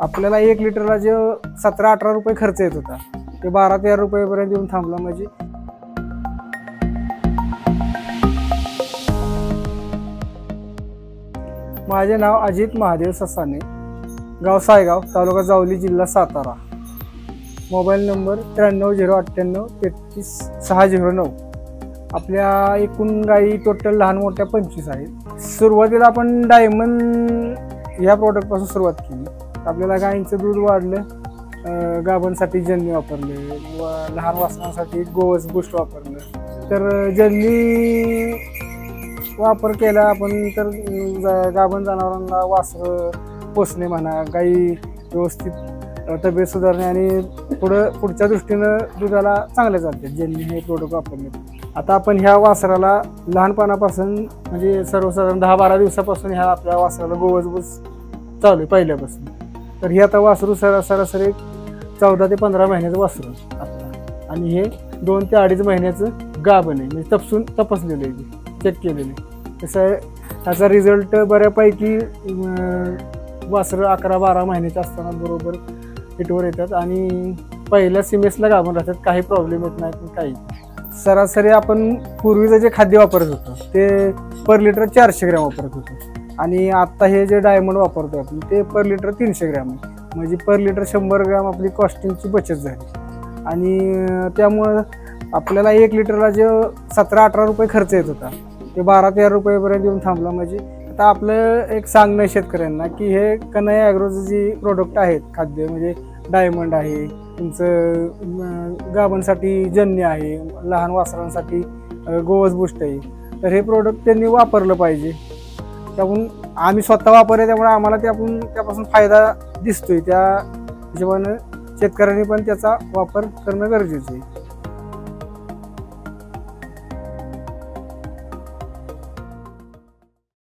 आपल्याला 1 लिटरला जो 17-18 रुपये खर्च येत होता ते 12-13 रुपयेपर्यंत येऊन थांबला. म्हणजे माझे नाव अजित महादेव ससाने, गाव सायगाव, तालुका जावली, जिल्हा सातारा. Mobile number 9398933609. आपल्या एकूण गायी टोटल लहान मोठ्या 25 आहेत. सुरुवातीला आपण डायमंड या प्रोडक्टपासून सुरुवात केली. आपल्याला गायींचं दूध वाढलं, गाभणसाठी जन्नी वापरले, लहान वासरांसाठी गोवस बूस्ट वापरलं. तर जन्नी वापर केला आपण तर गाभण जनावरांना वासरं पोसणे म्हणा, गायी व्यवस्थित तब्येत सुधारणे आणि पुढच्या दृष्टीनं दुधाला चांगले चालते जन्नी हे प्रोडक्ट वापरले. आता आपण ह्या वासराला लहानपणापासून म्हणजे सर्वसाधारण 10-12 दिवसापासून ह्या आपल्या वासराला गोवस बूस्ट चालू आहे पहिल्यापासून. तर हे आता वासरू सरासरी 14 ते 15 महिन्याचं वासरू आता, आणि हे 2 ते 2.5 महिन्याचं गाभण आहे. म्हणजे तपासलेलं आहे, चेक केलेलं आहे. तसं आहे त्याचा रिझल्ट बऱ्यापैकी वासरं 11-12 महिन्याचे असताना बरोबर हिटवर येतात आणि पहिल्या सिमेसला गाभण राहतात. काही प्रॉब्लेम येत नाही. पण काही सरासरी आपण पूर्वीचं जे खाद्य वापरत होतो ते पर लिटर 400 ग्रॅम वापरत होतो, आणि आता हे जे डायमंड वापरतो आपण ते पर लिटर 300 ग्रॅम आहे. म्हणजे पर लिटर 100 ग्रॅम आपली कॉस्टिंगची बचत झाली. आणि त्यामुळं आपल्याला 1 लिटरला जो 17-18 रुपये खर्च येत होता ते 12-13 रुपयेपर्यंत येऊन थांबला. म्हणजे आता आपलं एक सांगणं शेतकऱ्यांना की हे कन्हैया ॲग्रोचं जी प्रोडक्ट आहेत खाद्य, म्हणजे डायमंड आहे, तुमचं गाभणसाठी जन्य आहे, लहान वासरांसाठी गोवस बूस्ट आहे. तर हे प्रोडक्ट त्यांनी वापरलं पाहिजे. त्यामुळे आम्ही स्वतः वापरले, त्यामुळे आम्हाला त्यापासून फायदा दिसतोय. त्या हिशोबानं शेतकऱ्यांनी पण त्याचा वापर करणं गरजेचं आहे.